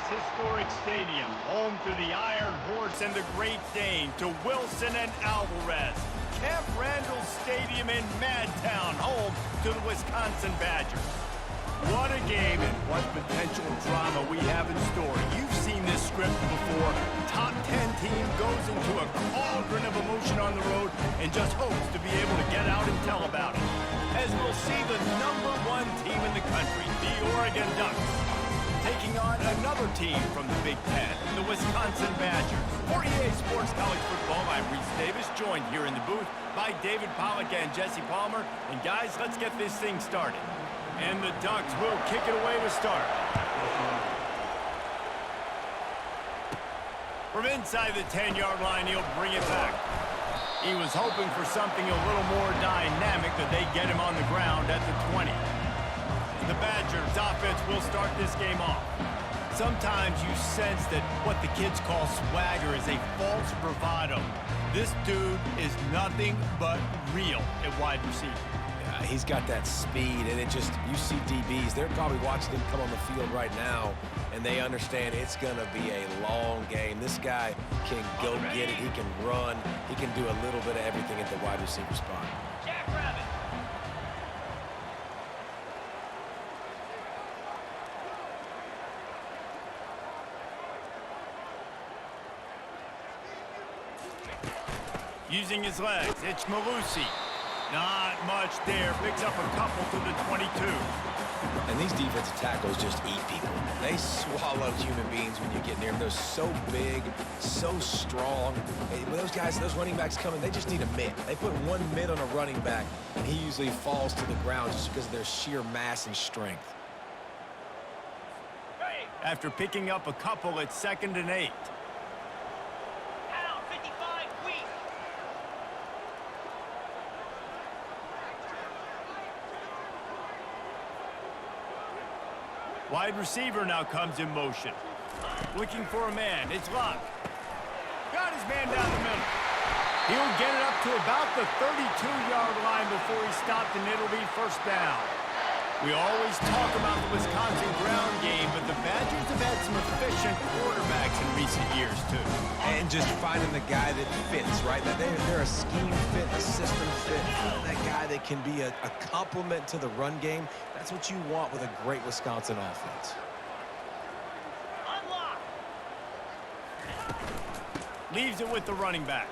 historic stadium, home to the Iron Horse and the Great Dane, to Wilson and Alvarez. Camp Randall Stadium in Madtown, home to the Wisconsin Badgers. What a game and what potential drama we have in store. You've seen this script before. Top 10 team goes into a cauldron of emotion on the road and just hopes to be able to get out and tell about it. As we'll see the #1 team in the country, the Oregon Ducks, taking on another team from the Big Ten, the Wisconsin Badgers. For EA Sports College Football, I'm Reese Davis, joined here in the booth by David Pollack and Jesse Palmer. And guys, let's get this thing started. And the Ducks will kick it away to start. From inside the 10-yard line, he'll bring it back. He was hoping for something a little more dynamic, but they get him on the ground at the 20. The Badgers offense will start this game off. Sometimes you sense that what the kids call swagger is a false bravado. This dude is nothing but real at wide receiver. He's got that speed, and you see DBs, they're probably watching him come on the field right now, and they understand it's going to be a long game. This guy can go get it. He can run. He can do a little bit of everything at the wide receiver spot. Jackrabbit. Using his legs, it's Malusi. Not much there. Picks up a couple to the 22. And these defensive tackles just eat people. They swallow human beings when you get near them. They're so big, so strong. When those guys, those running backs come in, they just need a mitt. They put one mitt on a running back, and he usually falls to the ground just because of their sheer mass and strength. After picking up a couple, it's 2nd and 8. Wide receiver now comes in motion. Looking for a man. It's Locke. Got his man down the middle. He'll get it up to about the 32-yard line before he stopped, and it'll be first down. We always talk about the Wisconsin ground game, but the Badgers have had some efficient quarterbacks in recent years, too. And just finding the guy that fits, right? They're a scheme fit, a system fit. That guy that can be a complement to the run game. That's what you want with a great Wisconsin offense. Unlock. Leaves it with the running back.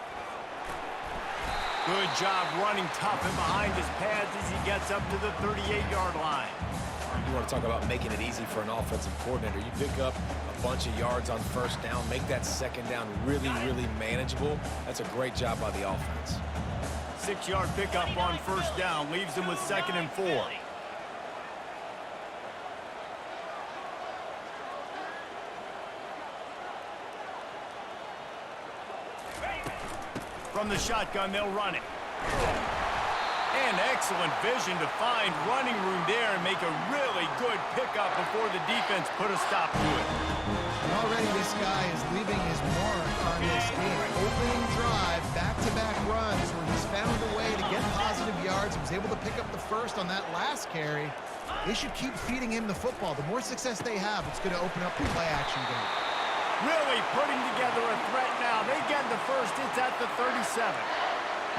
Good job running tough and behind his pads as he gets up to the 38-yard line. You want to talk about making it easy for an offensive coordinator. You pick up a bunch of yards on first down, make that second down really, really manageable. That's a great job by the offense. 6-yard pickup on first down leaves him with 2nd and 4. From the shotgun, they'll run it. And excellent vision to find running room there and make a really good pickup before the defense put a stop to it. And already this guy is leaving his mark on this game. Opening drive, back-to-back runs where he's found a way to get positive yards. He was able to pick up the first on that last carry. They should keep feeding him the football. The more success they have, it's going to open up the play-action game. Really putting together a threat now. They get the first. It's at the 37.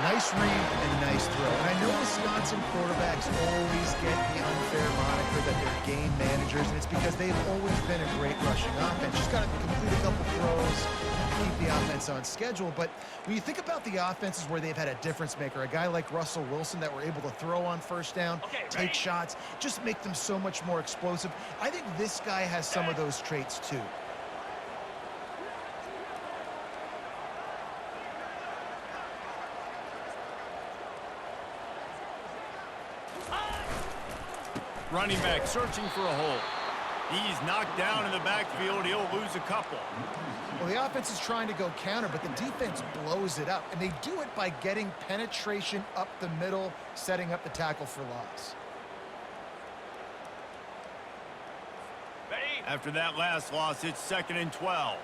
Nice read and nice throw. And I know Wisconsin quarterbacks always get the unfair moniker that they're game managers, and it's because they've always been a great rushing offense. Just got to complete a couple throws to keep the offense on schedule. But when you think about the offenses where they've had a difference maker, a guy like Russell Wilson that were able to throw on first down, take shots, just make them so much more explosive. I think this guy has some of those traits too. Running back searching for a hole. He's knocked down in the backfield. He'll lose a couple. Well, the offense is trying to go counter, but the defense blows it up. And they do it by getting penetration up the middle, setting up the tackle for loss. After that last loss, it's 2nd and 12.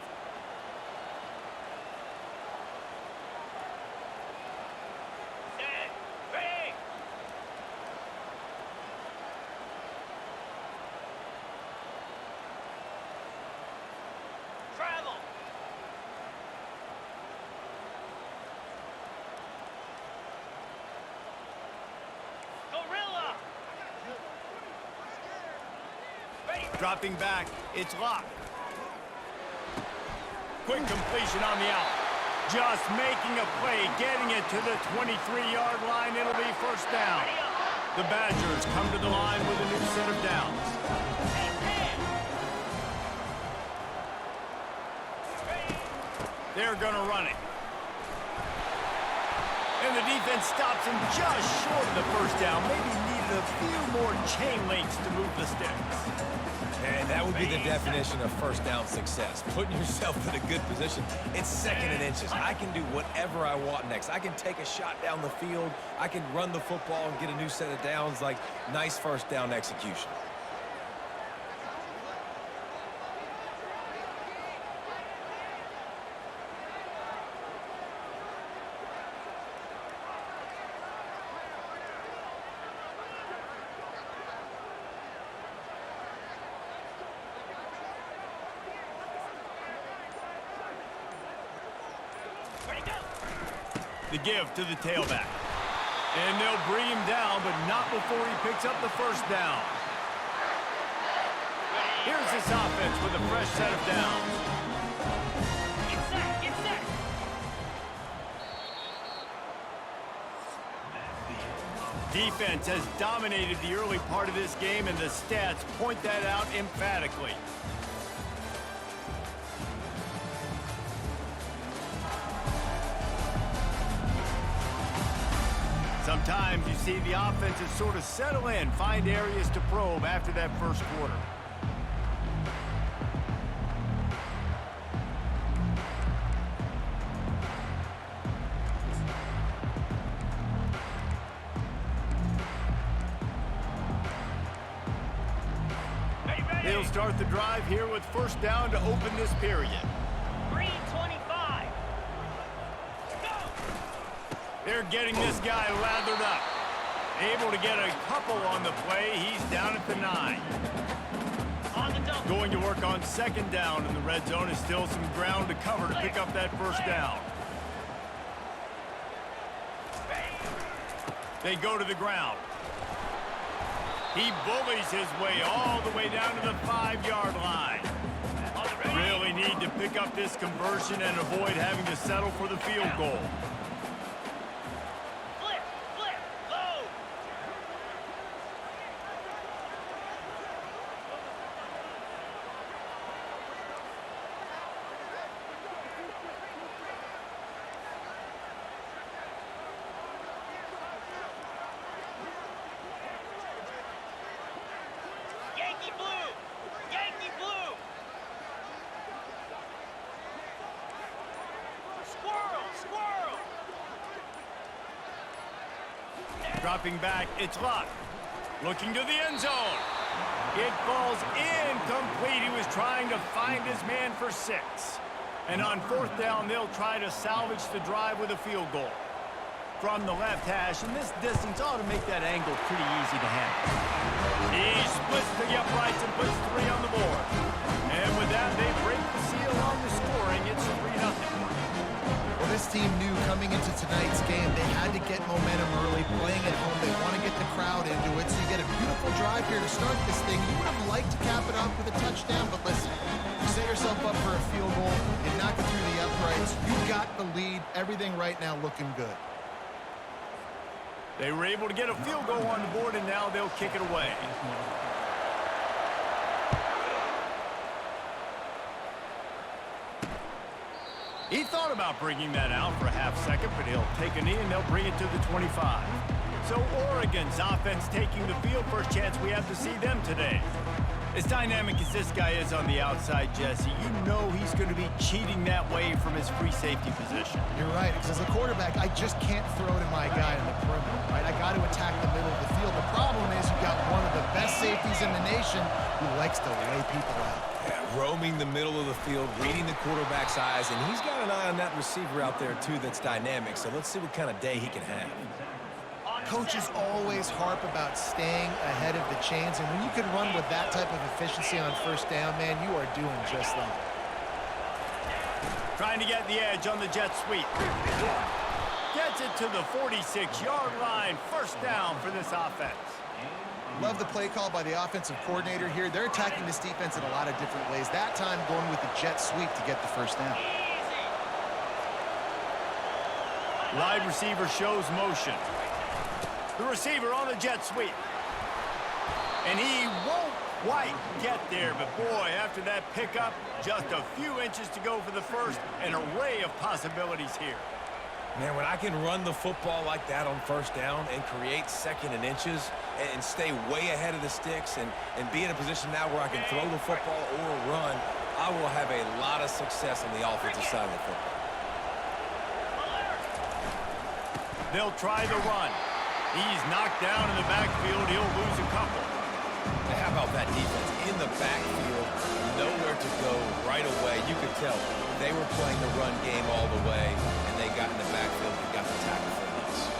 Dropping back, it's locked. Quick completion on the out. Just making a play, getting it to the 23-yard line. It'll be first down. The Badgers come to the line with a new set of downs. They're going to run it. And the defense stops him just short of the first down. Maybe needed a few more chain links to move the sticks. And that would be the definition of first down success. Putting yourself in a good position. It's second and inches. I can do whatever I want next. I can take a shot down the field. I can run the football and get a new set of downs. Like, nice first down execution. The give to the tailback. And they'll bring him down, but not before he picks up the first down. Here's this offense with a fresh set of downs. Get set, get set. Defense has dominated the early part of this game, and the stats point that out emphatically. Sometimes you see the offenses sort of settle in, find areas to probe after that first quarter. They'll start the drive here with first down to open this period. 3:25. They're getting this guy lathered up. Able to get a couple on the play. He's down at the 9. On the double. Going to work on second down in the red zone. Is still some ground to cover to pick up that first down. They go to the ground. He bullies his way all the way down to the 5-yard line. Really need to pick up this conversion and avoid having to settle for the field goal. Dropping back, it's locked. Looking to the end zone. It falls incomplete. He was trying to find his man for 6. And on fourth down, they'll try to salvage the drive with a field goal. From the left hash, and this distance ought to make that angle pretty easy to handle. He splits the uprights and puts 3 on the board. And with that, they break the seal on the scoring. It's 3-0. Well, this team knew coming into tonight's game they had to get momentum early, playing at home. They want to get the crowd into it, so you get a beautiful drive here to start this thing. You would have liked to cap it off with a touchdown, but listen, you set yourself up for a field goal, you knock it through the uprights, you got the lead, everything right now looking good. They were able to get a field goal on the board, and now they'll kick it away. He thought about bringing that out for a half second, but he'll take a knee and they'll bring it to the 25. So Oregon's offense taking the field. First chance we have to see them today. As dynamic as this guy is on the outside, Jesse, you know he's going to be cheating that way from his free safety position. You're right, because as a quarterback, I just can't throw to my guy in the perimeter, right? I got to attack the middle of the field. The problem is you've got one of the best safeties in the nation who likes to lay people out. Yeah, roaming the middle of the field, reading the quarterback's eyes, and he's got an eye on that receiver out there, too, that's dynamic. So let's see what kind of day he can have. Coaches always harp about staying ahead of the chains, and when you can run with that type of efficiency on first down, man, you are doing just that. Trying to get the edge on the jet sweep. Gets it to the 46-yard line. First down for this offense. Love the play call by the offensive coordinator here. They're attacking this defense in a lot of different ways. That time going with the jet sweep to get the first down. Wide receiver shows motion. The receiver on the jet sweep. And he won't quite get there, but boy, after that pickup, just a few inches to go for the first. An array of possibilities here. Man, when I can run the football like that on first down and create second and inches and stay way ahead of the sticks and be in a position now where I can throw the football or run, I will have a lot of success on the offensive side of the football. They'll try the run. He's knocked down in the backfield. He'll lose a couple. Now, how about that defense? In the backfield, nowhere to go right away. You could tell they were playing the run game all the way, and they got in the backfield and got the tackle for us.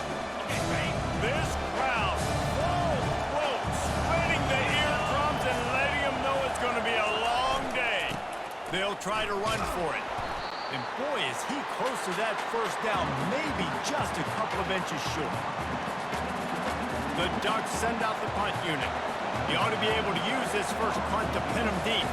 This crowd, full throat, spreading the eardrums and letting them know it's going to be a long day. They'll try to run for it. And boy, is he close to that first down, maybe just a couple of inches short. The Ducks send out the punt unit. He ought to be able to use this first punt to pin him deep.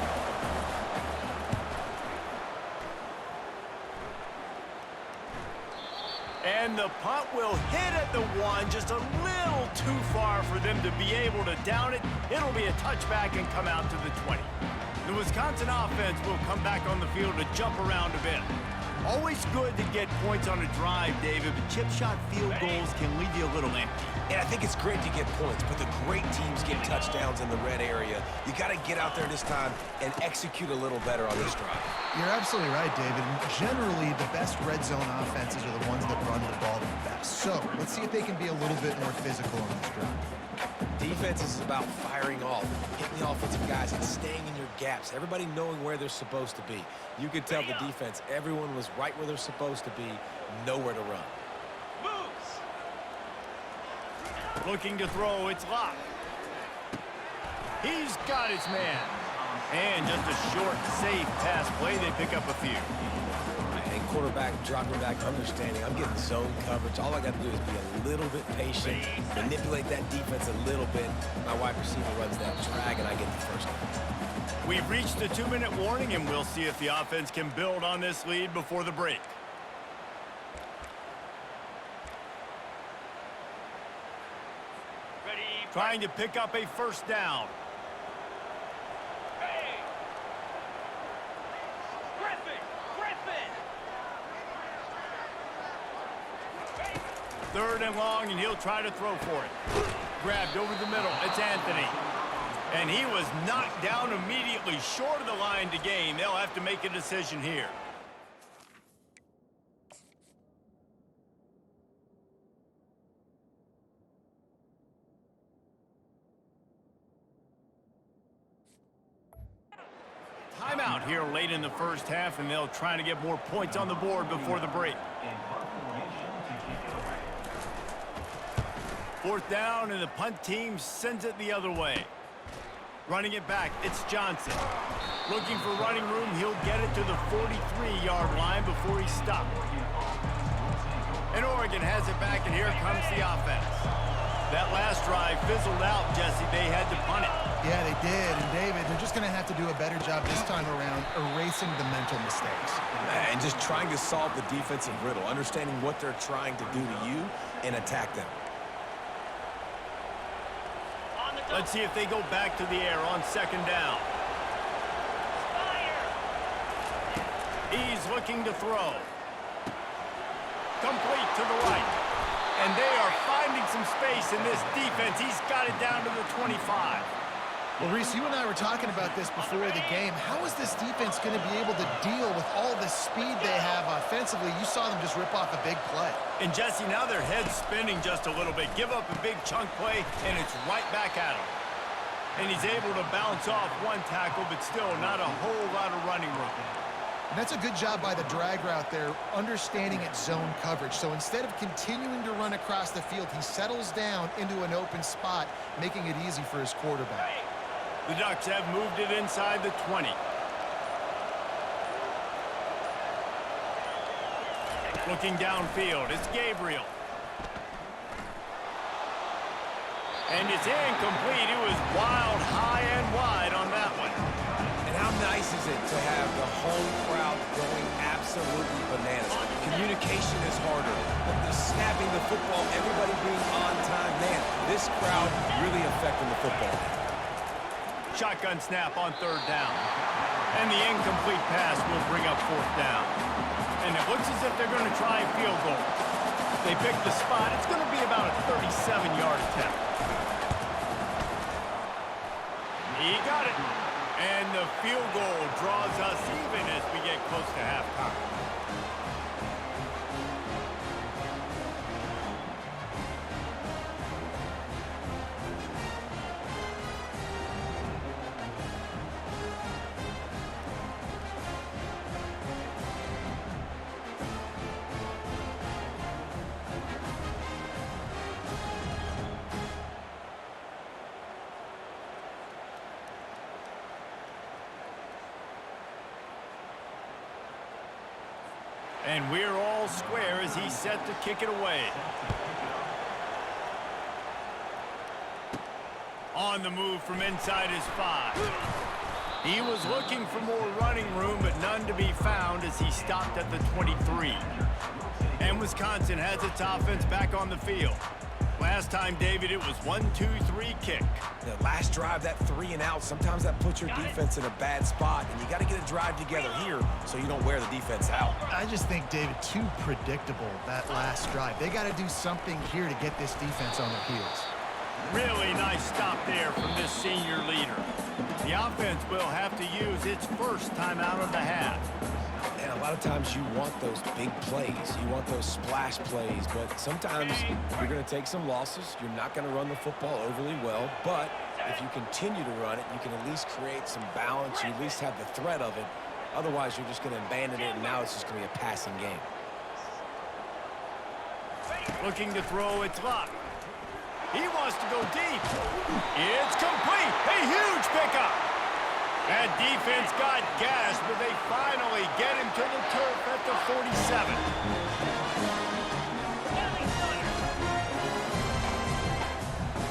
And the punt will hit at the one, just a little too far for them to be able to down it. It'll be a touchback and come out to the 20. The Wisconsin offense will come back on the field to jump around a bit. Always good to get points on a drive, David, but chip shot field goals can leave you a little empty. And I think it's great to get points, but the great teams get touchdowns in the red area. You got to get out there this time and execute a little better on this drive. You're absolutely right, David. And generally, the best red zone offenses are the ones that run the ball the best. So let's see if they can be a little bit more physical on this drive. Defense is about firing off, hitting the offensive guys, and staying in your gaps. Everybody knowing where they're supposed to be. You could tell the defense, everyone was right where they're supposed to be, nowhere to run. Looking to throw, it's locked. He's got his man. And just a short, safe pass play, they pick up a few. And quarterback dropping back, understanding, I'm getting zone coverage. All I got to do is be a little bit patient, manipulate that defense a little bit. My wide receiver runs that drag, and I get the first down. We've reached the 2-minute warning, and we'll see if the offense can build on this lead before the break. Trying to pick up a first down. Hey! Griffin! Third and long, and he'll try to throw for it. Grabbed over the middle. It's Anthony. And he was knocked down immediately short of the line to gain. They'll have to make a decision here. Timeout here late in the first half, and they'll try to get more points on the board before the break. Fourth down, and the punt team sends it the other way. Running it back, it's Johnson. Looking for running room, he'll get it to the 43-yard line before he's stopped. And Oregon has it back, and here comes the offense. That last drive fizzled out, Jesse. They had to punt it. Yeah, they did. And, David, they're just going to have to do a better job this time around erasing the mental mistakes. And just trying to solve the defensive riddle, understanding what they're trying to do to you and attack them. Let's see if they go back to the air on second down. He's looking to throw. Complete to the right. And they are finding some space in this defense. He's got it down to the 25. Well, Reese, you and I were talking about this before the game. How is this defense going to be able to deal with all the speed they have offensively? You saw them just rip off a big play. And, Jesse, now their head's spinning just a little bit. Give up a big chunk play, and it's right back at him. And he's able to bounce off one tackle, but still not a whole lot of running room. And that's a good job by the drag route there, understanding its zone coverage. So instead of continuing to run across the field, he settles down into an open spot, making it easy for his quarterback. The Ducks have moved it inside the 20. Looking downfield, it's Gabriel. And it's incomplete. It was wild, high and wide on that one. And how nice is it to have the home crowd going absolutely bananas? Communication is harder. The snapping the football, everybody being on time. Man, this crowd really affecting the football. Shotgun snap on third down. And the incomplete pass will bring up fourth down. And it looks as if they're going to try a field goal. They pick the spot. It's going to be about a 37-yard attempt. He got it. And the field goal draws us even as we get close to halftime. And we're all square as he's set to kick it away. On the move from inside his 5. He was looking for more running room, but none to be found as he stopped at the 23. And Wisconsin has its offense back on the field. Last time, David, it was 1-2-3 kick. The last drive, that 3 and out, sometimes that puts your defense in a bad spot, and you got to get a drive together here so you don't wear the defense out. I just think, David, too predictable, that last drive. They got to do something here to get this defense on their heels. Really nice stop there from this senior leader. The offense will have to use its first timeout of the half. And a lot of times you want those big plays. You want those splash plays, but sometimes you're going to take some losses. You're not going to run the football overly well, but if you continue to run it, you can at least create some balance. You at least have the threat of it. Otherwise, you're just going to abandon it, and now it's just going to be a passing game. Looking to throw, it's Luck. He wants to go deep. It's complete. A huge pickup. That defense got gashed, but they finally get him to the turf at the 47.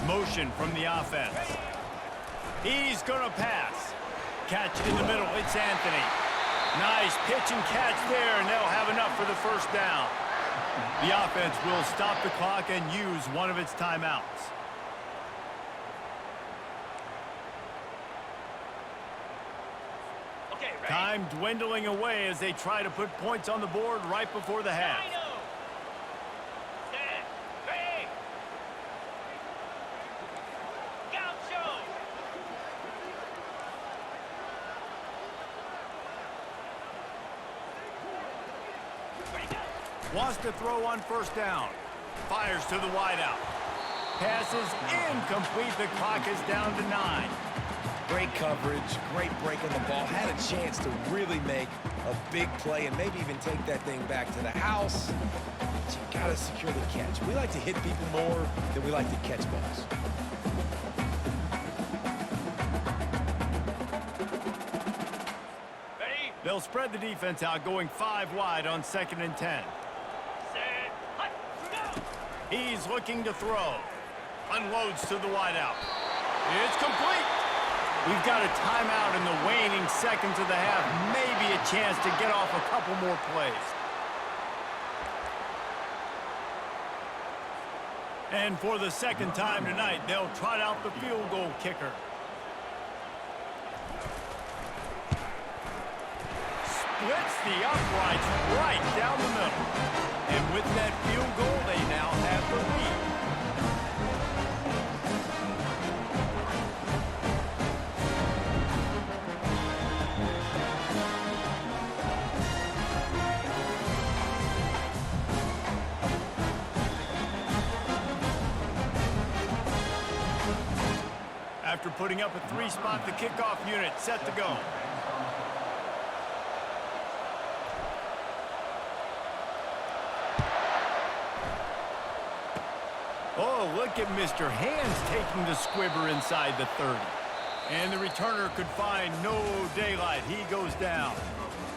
Motion from the offense. He's going to pass. Catch in the middle. It's Anthony. Nice pitch and catch there, and they'll have enough for the first down. The offense will stop the clock and use one of its timeouts. Time dwindling away as they try to put points on the board right before the half. Wants to throw on first down. Fires to the wideout. Passes incomplete. The clock is down to 9. Great coverage, great break on the ball. Had a chance to really make a big play and maybe even take that thing back to the house. But you got to secure the catch. We like to hit people more than we like to catch balls. Ready? They'll spread the defense out, going 5 wide on 2nd and 10. He's looking to throw. Unloads to the wideout. It's complete. We've got a timeout in the waning seconds of the half. Maybe a chance to get off a couple more plays. And for the second time tonight, they'll trot out the field goal kicker. Splits the uprights right down the middle. And with that field goal, they now have the lead. After putting up a 3-spot, the kickoff unit set to go. Oh, look at Mr. Hands taking the squibber inside the 30. And the returner could find no daylight. He goes down.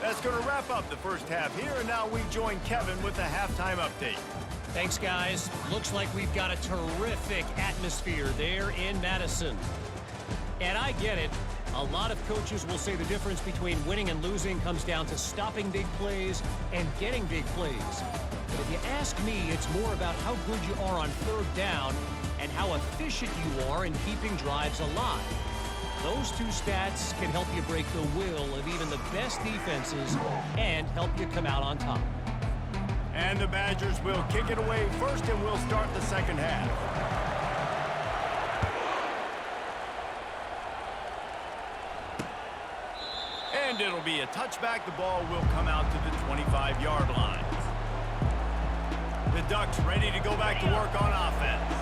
That's going to wrap up the first half here, and now we join Kevin with the halftime update. Thanks, guys. Looks like we've got a terrific atmosphere there in Madison. And I get it. A lot of coaches will say the difference between winning and losing comes down to stopping big plays and getting big plays. But if you ask me, it's more about how good you are on third down and how efficient you are in keeping drives alive. Those two stats can help you break the will of even the best defenses and help you come out on top. And the Badgers will kick it away first, and we'll start the second half. And it'll be a touchback. The ball will come out to the 25-yard line. The Ducks ready to go back to work on offense.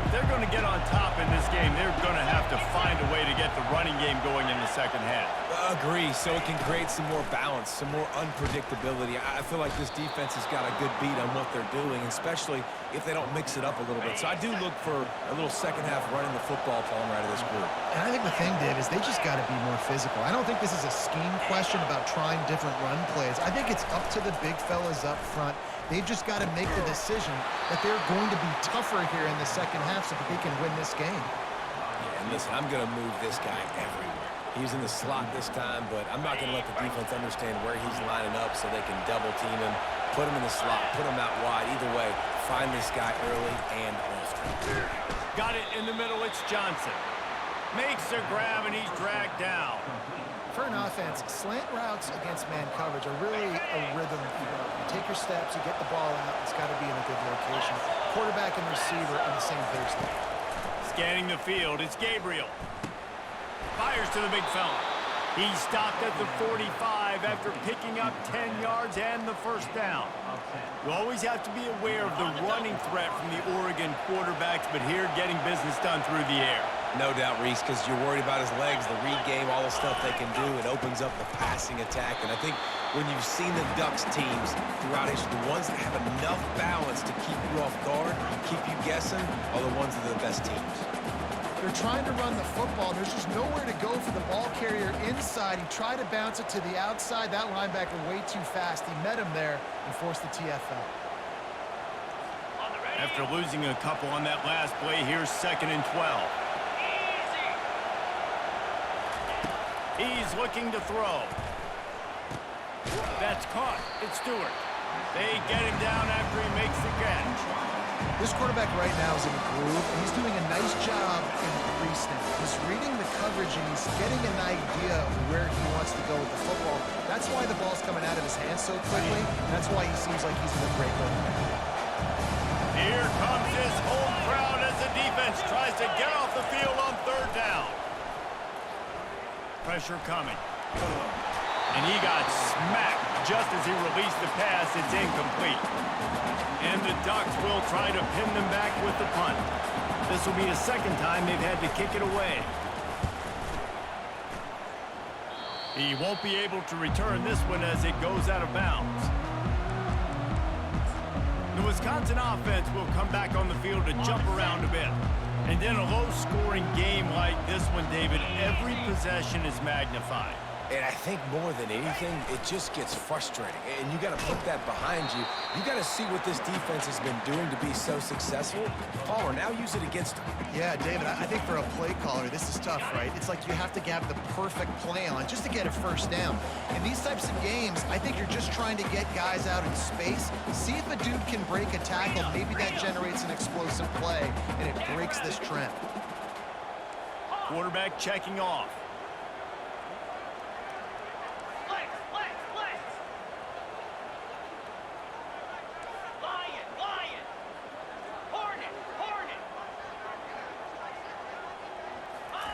If they're going to get on top in this game, they're going to have to find a way to get the running game going in the second half. Agree, so it can create some more balance, some more unpredictability. I feel like this defense has got a good beat on what they're doing, especially if they don't mix it up a little bit. So I do look for a little second half running the football pulling right of this group. And I think the thing, Dave, is they just got to be more physical. I don't think this is a scheme question about trying different run plays. I think it's up to the big fellas up front. They've just got to make the decision that they're going to be tougher here in the second half so that they can win this game. Yeah, and listen, I'm going to move this guy everywhere. He's in the slot this time, but I'm not going to let the defense understand where he's lining up so they can double team him, put him in the slot, put him out wide. Either way, find this guy early and often. Got it in the middle. It's Johnson. Makes a grab, and he's dragged down. For an offense, slant routes against man coverage are really a rhythm. You take your steps, you get the ball out, it's got to be in a good location. Quarterback and receiver on the same page there. Scanning the field, it's Gabriel. Fires to the big fella. He stopped at the 45 after picking up 10 yards and the first down. You always have to be aware of the running threat from the Oregon quarterbacks, but here getting business done through the air. No doubt, Reese, because you're worried about his legs, the read game, all the stuff they can do. It opens up the passing attack. And I think when you've seen the Ducks teams throughout history, the ones that have enough balance to keep you off guard, keep you guessing, are the ones that are the best teams. They're trying to run the football. There's just nowhere to go for the ball carrier inside. He tried to bounce it to the outside. That linebacker way too fast. He met him there and forced the TFL. After losing a couple on that last play, here's 2nd and 12. He's looking to throw. That's caught. It's Stewart. They get him down after he makes the catch. This quarterback right now is in a groove, and he's doing a nice job in pre-snap. He's reading the coverage, and he's getting an idea of where he wants to go with the football. That's why the ball's coming out of his hands so quickly. That's why he seems like he's in a great rhythm. Here comes his home crowd as the defense tries to get off the field on 3rd down. Pressure coming. And he got smacked just as he released the pass. It's incomplete. And the Ducks will try to pin them back with the punt. This will be the second time they've had to kick it away. He won't be able to return this one as it goes out of bounds. The Wisconsin offense will come back on the field to jump around a bit. And in a low-scoring game like this one, David, every possession is magnified. And I think more than anything, it just gets frustrating. And you got to put that behind you. You got to see what this defense has been doing to be so successful. Palmer, now use it against them. Yeah, David, I think for a play caller, this is tough, right? It's like you have to have the perfect play on just to get a first down. In these types of games, I think you're just trying to get guys out in space, see if a dude can break a tackle. Maybe that generates an explosive play, and it breaks this trend. Quarterback checking off.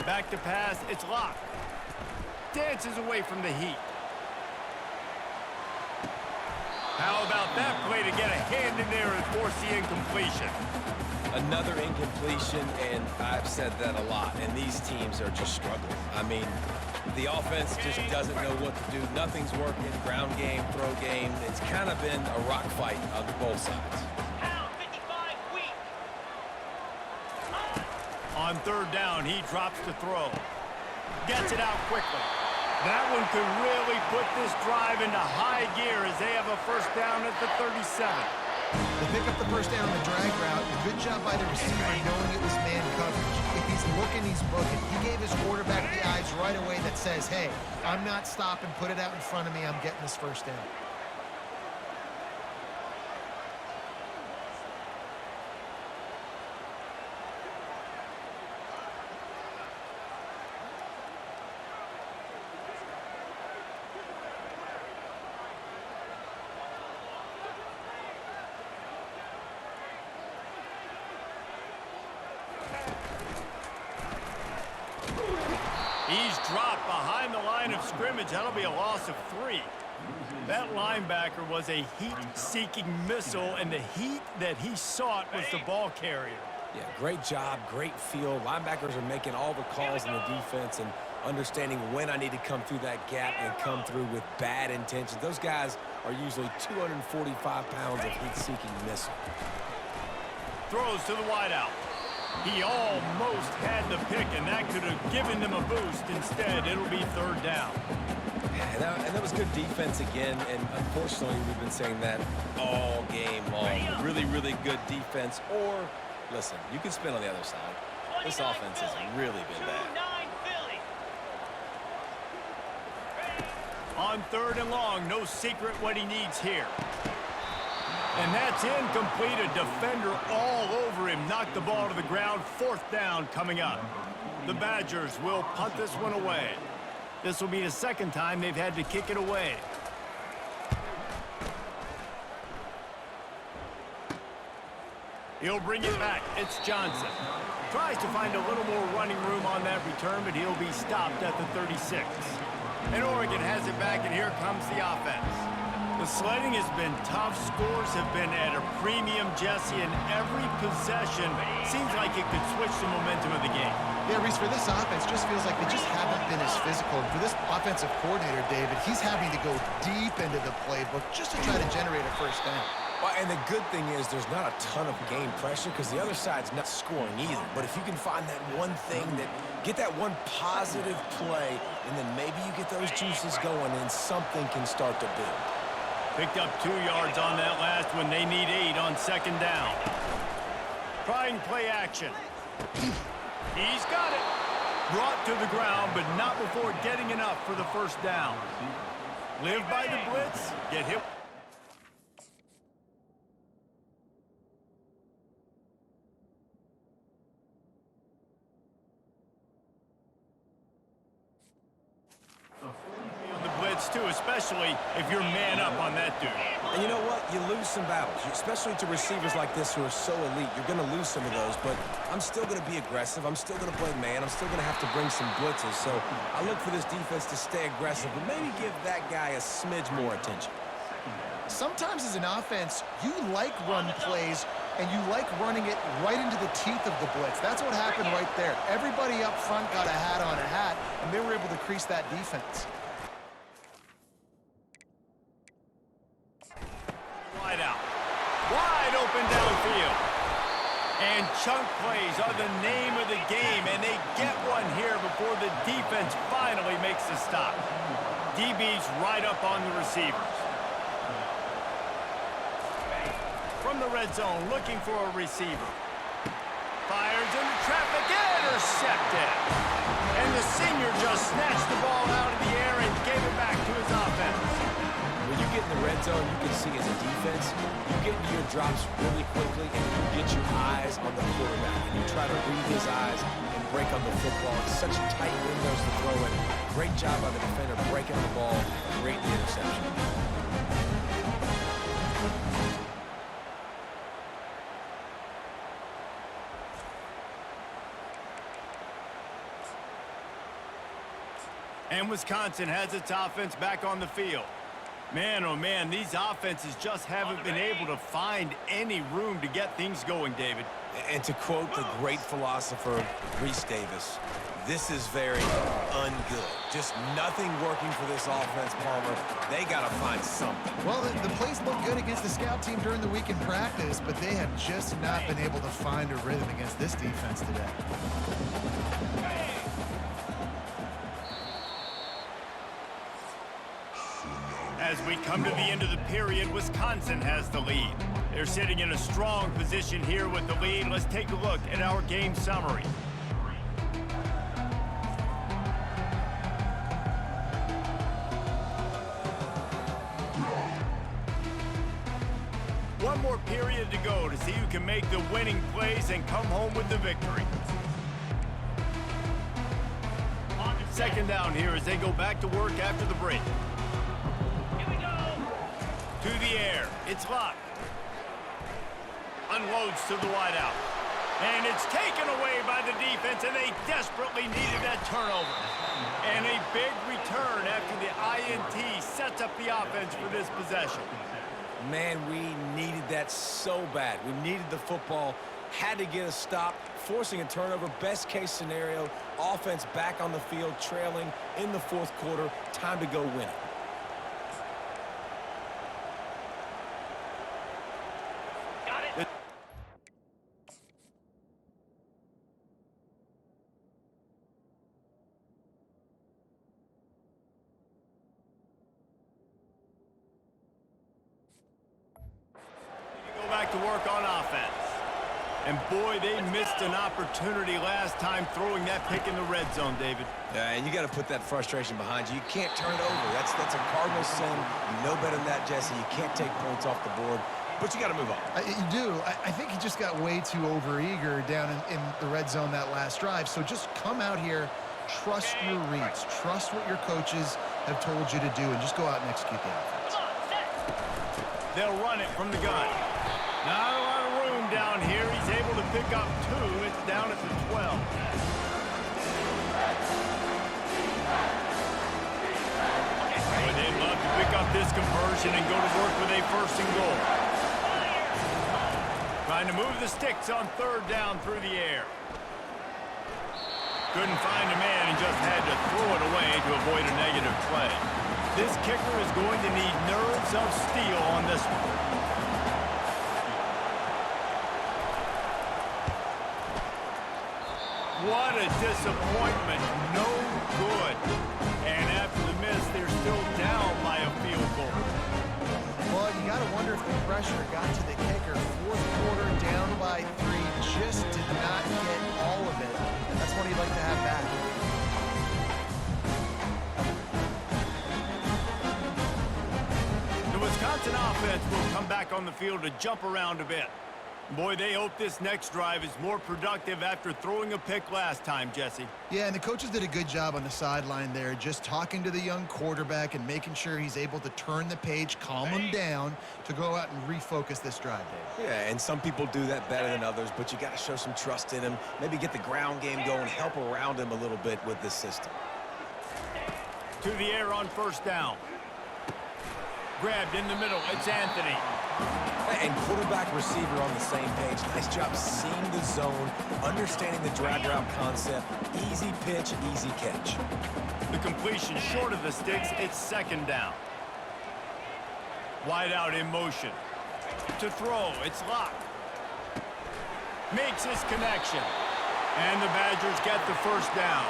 Back to pass, it's locked. Dances away from the heat. How about that play to get a hand in there and force the incompletion? Another incompletion, and I've said that a lot, and these teams are just struggling. I mean, the offense just doesn't know what to do. Nothing's working. Ground game, throw game. It's kind of been a rock fight on both sides. On 3rd down, he drops to throw. Gets it out quickly. That one could really put this drive into high gear as they have a first down at the 37. They pick up the first down on the drag route. Good job by the receiver knowing it was man coverage. If he's looking, he's booking. He gave his quarterback the eyes right away that says, hey, I'm not stopping. Put it out in front of me. I'm getting this first down. He's dropped behind the line of scrimmage. That'll be a loss of 3. That linebacker was a heat-seeking missile, and the heat that he sought was the ball carrier. Yeah, great job, great feel. Linebackers are making all the calls in the defense and understanding when I need to come through that gap and come through with bad intentions. Those guys are usually 245 pounds of heat-seeking missile. Throws to the wideout. He almost had the pick, and that could have given them a boost. Instead, it'll be 3rd down. And that was good defense again, and unfortunately, we've been saying that all game long. Really, really good defense. Or, listen, you can spin on the other side. This offense has really been bad. On 3rd and long, no secret what he needs here. And that's incomplete. A defender all over him. Knocked the ball to the ground. 4th down coming up. The Badgers will punt this one away. This will be the 2nd time they've had to kick it away. He'll bring it back. It's Johnson. Tries to find a little more running room on that return, but he'll be stopped at the 36. And Oregon has it back, and here comes the offense. The sledding has been tough. Scores have been at a premium, Jesse, and every possession seems like it could switch the momentum of the game. Yeah, Reese, for this offense, just feels like they just haven't been as physical. And for this offensive coordinator, David, he's having to go deep into the playbook just to try to generate a first down. Well, and the good thing is there's not a ton of game pressure because the other side's not scoring either. But if you can find that one thing, get that one positive play, and then maybe you get those juices going and something can start to build. Picked up 2 yards on that last one. They need 8 on 2nd down. Trying play action. He's got it. Brought to the ground, but not before getting enough for the first down. Live by the blitz, get hit. Too, especially if you're man up on that dude. And you know what? You lose some battles, especially to receivers like this who are so elite. You're going to lose some of those, but I'm still going to be aggressive. I'm still going to play man. I'm still going to have to bring some blitzes. So I look for this defense to stay aggressive and maybe give that guy a smidge more attention. Sometimes as an offense, you like run plays, and you like running it right into the teeth of the blitz. That's what happened right there. Everybody up front got a hat on a hat, and they were able to crease that defense. Wide open downfield. And chunk plays are the name of the game, and they get one here before the defense finally makes the stop. DB's right up on the receivers. From the red zone, looking for a receiver. Fires into traffic, intercepted. And the senior just snatched the ball out of the air and gave it back to his offense. When you get in the red zone, you can see as a defense, you get into your drops really quickly and you get your eyes on the quarterback. And you try to read his eyes and break on the football. It's such tight windows to throw in. Great job by the defender breaking the ball, creating the interception. And Wisconsin has its offense back on the field. Man, oh man, these offenses just haven't been able to find any room to get things going, David. And to quote the great philosopher, Reese Davis, this is very ungood. Just nothing working for this offense, Palmer. They got to find something. Well, the plays look good against the scout team during the week in practice, but they have just not been able to find a rhythm against this defense today. As we come to the end of the period, Wisconsin has the lead. They're sitting in a strong position here with the lead. Let's take a look at our game summary. One more period to go to see who can make the winning plays and come home with the victory. Second down here as they go back to work after the break. Here we go. To the air. It's locked. Unloads to the wideout. And it's taken away by the defense, and they desperately needed that turnover. And a big return after the INT sets up the offense for this possession. Man, we needed that so bad. We needed the football, had to get a stop, forcing a turnover. Best case scenario, offense back on the field, trailing in the fourth quarter. Time to go win it. Got it. Go back to work on offense. And boy, they missed an opportunity last time throwing that pick in the red zone, David. Yeah, and you got to put that frustration behind you. You can't turn it over. That's a cardinal sin. You know better than that, Jesse. You can't take points off the board, but you got to move on. You do. I think he just got way too overeager down in the red zone that last drive. So just come out here, trust your reads, trust what your coaches have told you to do, and just go out and execute the offense. Come on, set. They'll run it from the gun. Not a lot of room down here. He's able to pick up 2. It's down at the 12. Boy, they'd love to pick up this conversion and go to work with a first and goal. Trying to move the sticks on third down through the air. Couldn't find a man and just had to throw it away to avoid a negative play. This kicker is going to need nerves of steel on this one. What a disappointment. No good. And after the miss, they're still down by a field goal. Well, you got to wonder if the pressure got to the kicker. Fourth quarter down by 3. Just did not get all of it. That's what he'd like to have back. The Wisconsin offense will come back on the field to jump around a bit. Boy, they hope this next drive is more productive after throwing a pick last time, Jesse. Yeah, and the coaches did a good job on the sideline there, just talking to the young quarterback and making sure he's able to turn the page, calm him down to go out and refocus this drive, Dave. Yeah, and some people do that better than others, but you got to show some trust in him. Maybe get the ground game going, help around him a little bit with this system. To the air on first down. Grabbed in the middle. It's Anthony. And quarterback receiver on the same page. Nice job seeing the zone, understanding the drag route concept. Easy pitch, easy catch. The completion short of the sticks. It's second down. Wide out in motion. To throw. It's locked. Makes his connection. And the Badgers get the first down.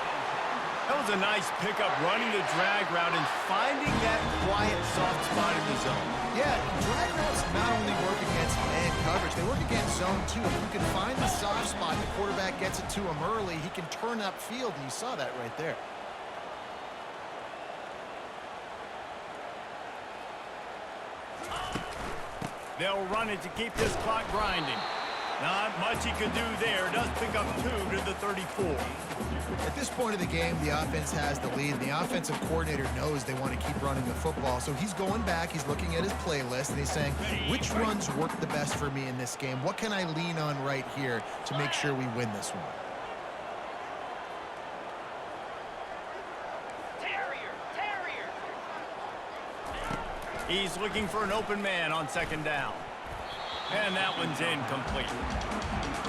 That was a nice pickup, running the drag route and finding that quiet, soft spot in the zone. Yeah, drag routes not only work against man coverage, they work against zone too. If you can find the soft spot, the quarterback gets it to him early, he can turn upfield, and you saw that right there. They'll run it to keep this clock grinding. Not much he could do there. Does pick up 2 to the 34. At this point of the game, the offense has the lead, and the offensive coordinator knows they want to keep running the football. So he's going back, he's looking at his playlist, and he's saying, which runs work the best for me in this game? What can I lean on right here to make sure we win this one? He's looking for an open man on second down. And that one's incomplete.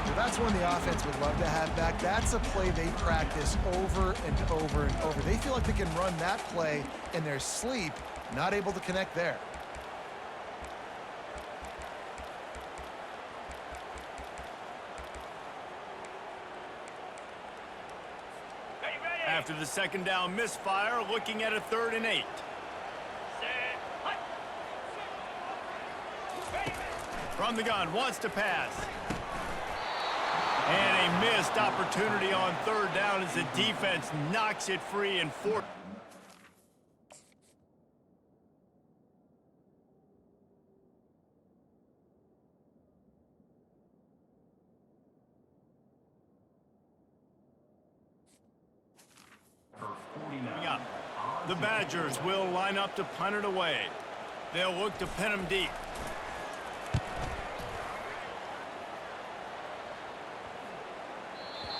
Well, that's one the offense would love to have back. That's a play they practice over and over and over. They feel like they can run that play in their sleep, not able to connect there. After the second down misfire, looking at a 3rd and 8. From the gun, wants to pass. And a missed opportunity on third down as the defense knocks it free and fourth. The Badgers will line up to punt it away. They'll look to pin him deep.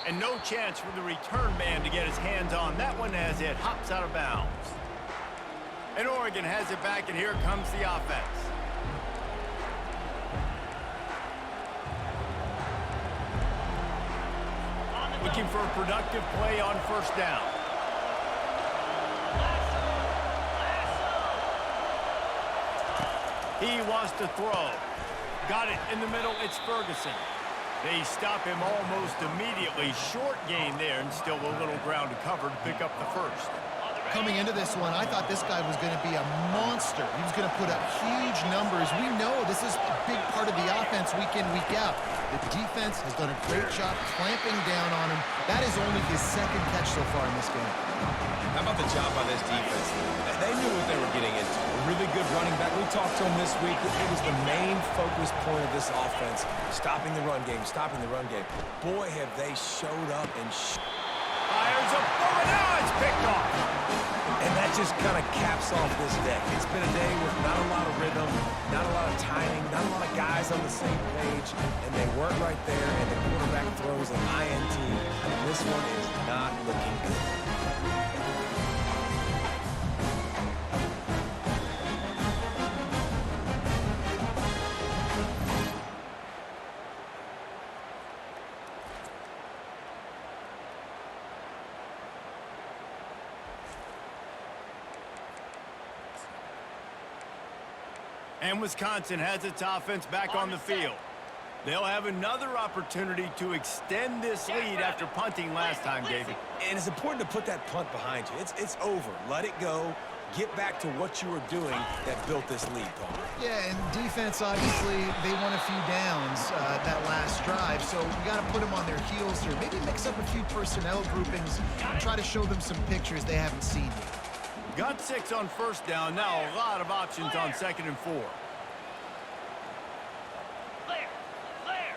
And no chance for the return man to get his hands on that one as it hops out of bounds. And Oregon has it back, and here comes the offense. Looking for a productive play on first down. He wants to throw. Got it in the middle. It's Ferguson. They stop him almost immediately. Short gain there, and still a little ground to cover to pick up the first. Coming into this one, I thought this guy was going to be a monster. He was going to put up huge numbers. We know this is a big part of the offense week in, week out. The defense has done a great job clamping down on him. That is only his second catch so far in this game. How about the job by this defense? They knew what they were getting into. A really good running back. We talked to him this week. It was the main focus point of this offense. Stopping the run game, stopping the run game. Boy, have they showed up and fires a bullet. Now it's picked off. And that just kind of caps off this day. It's been a day with not a lot of rhythm, not a lot of timing, not a lot of guys on the same page, and they weren't right there, and the quarterback throws an INT, and this one is not looking good. And Wisconsin has its offense back on the field. They'll have another opportunity to extend this lead after punting last time, David. And it's important to put that punt behind you. It's over. Let it go. Get back to what you were doing that built this lead, Paul. Yeah, and defense, obviously, they won a few downs that last drive, so we got to put them on their heels here. Maybe mix up a few personnel groupings and try to show them some pictures they haven't seen yet. Got 6 on first down. Now a lot of options on 2nd and 4. Clear. Clear.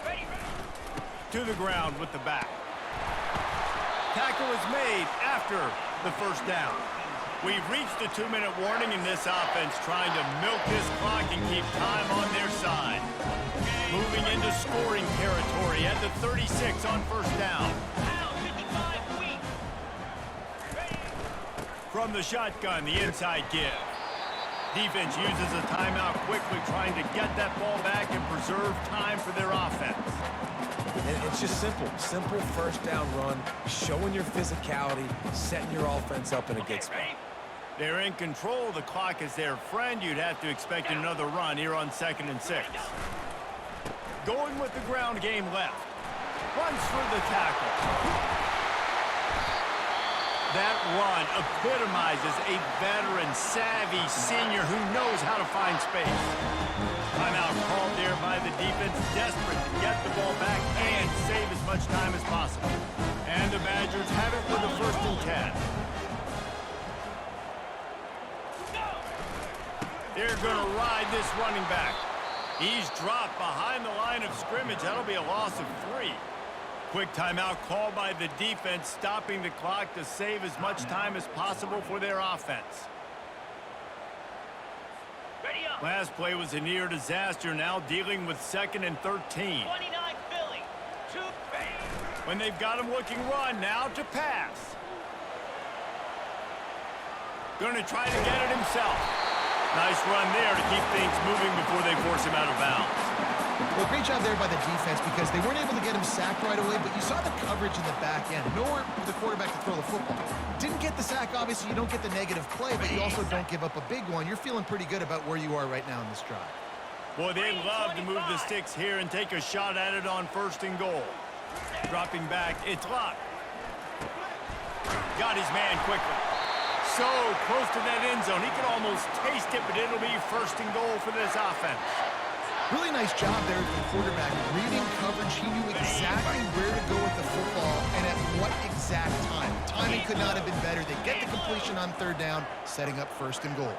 Ready. To the ground with the back. Tackle is made after the first down. We've reached the 2-minute warning in this offense, trying to milk this clock and keep time on their side. Moving into scoring territory at the 36 on first down. From the shotgun, the inside give. Defense uses a timeout quickly, trying to get that ball back and preserve time for their offense. And it's just simple. Simple first down run, showing your physicality, setting your offense up in a good spot. They're in control. The clock is their friend. You'd have to expect another run here on 2nd and 6. Going with the ground game left. Runs for the tackle. That run epitomizes a veteran, savvy senior who knows how to find space. Timeout called there by the defense, desperate to get the ball back and save as much time as possible. And the Badgers have it with a 1st and 10. They're going to ride this running back. He's dropped behind the line of scrimmage. That'll be a loss of 3. Quick timeout called by the defense, stopping the clock to save as much time as possible for their offense. Ready up. Last play was a near disaster, now dealing with 2nd and 13. 29 Philly. 2 ready. When they've got him looking run, now to pass. Going to try to get it himself. Nice run there to keep things moving before they force him out of bounds. Well, great job there by the defense because they weren't able to get him sacked right away, but you saw the coverage in the back end. Nowhere for the quarterback to throw the football. Didn't get the sack, obviously. You don't get the negative play, but you also don't give up a big one. You're feeling pretty good about where you are right now in this drive. Boy, they'd love to move the sticks here and take a shot at it on 1st and goal. Dropping back, it's Luck. Got his man quickly. So close to that end zone. He can almost taste it, but it'll be first and goal for this offense. Really nice job there for the quarterback. Reading coverage, he knew exactly where to go with the football and at what exact time. Timing could not have been better. They get the completion on third down, setting up first and goal.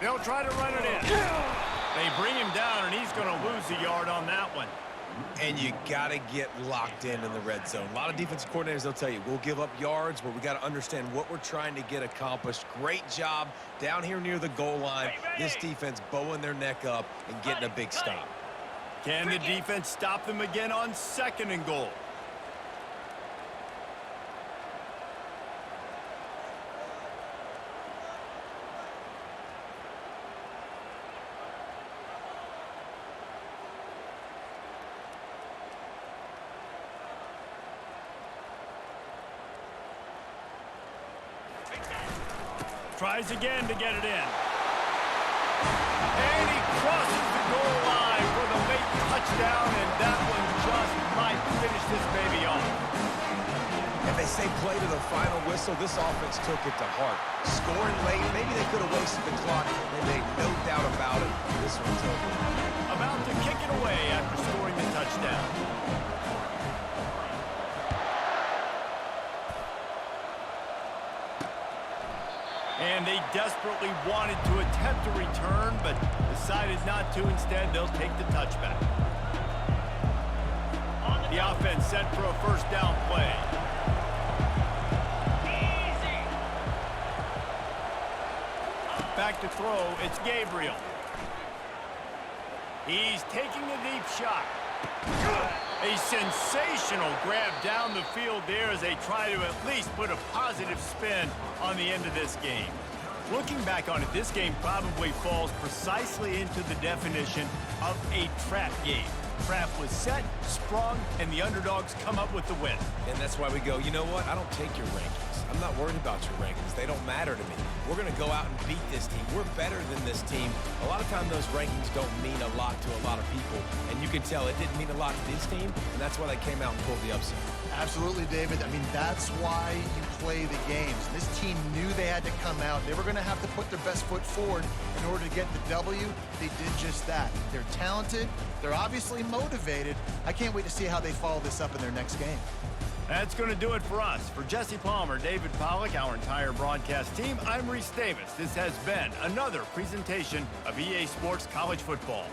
They'll try to run it in. They bring him down, and he's going to lose a yard on that one. And you got to get locked in the red zone. A lot of defensive coordinators, they'll tell you, we'll give up yards, but we got to understand what we're trying to get accomplished. Great job down here near the goal line. This defense bowing their neck up and getting a big stop. Can the defense stop them again on second and goal? Tries again to get it in. And he crosses the goal line for the late touchdown, and that one just might finish this baby off. And they say play to the final whistle. This offense took it to heart. Scoring late, maybe they could have wasted the clock. They made no doubt about it. This one's over. About to kick it away after scoring the touchdown. And they desperately wanted to attempt a return, but decided not to. Instead, they'll take the touchback. The offense set for a first down play. Easy. Back to throw, it's Gabriel. He's taking a deep shot. A sensational grab down the field there as they try to at least put a positive spin on the end of this game. Looking back on it, this game probably falls precisely into the definition of a trap game. Trap was set, sprung, and the underdogs come up with the win. And that's why we go, you know what? I don't take your rankings. I'm not worried about your rankings. They don't matter to me. We're going to go out and beat this team. We're better than this team. A lot of times those rankings don't mean a lot to a lot of people. And you can tell it didn't mean a lot to this team, and that's why they came out and pulled the upset. Absolutely, David. I mean, that's why you play the games. This team knew they had to come out. They were going to have to put their best foot forward in order to get the W. They did just that. They're talented. They're obviously motivated. I can't wait to see how they follow this up in their next game. That's going to do it for us. For Jesse Palmer, David Pollack, our entire broadcast team, I'm Reese Davis. This has been another presentation of EA Sports College Football.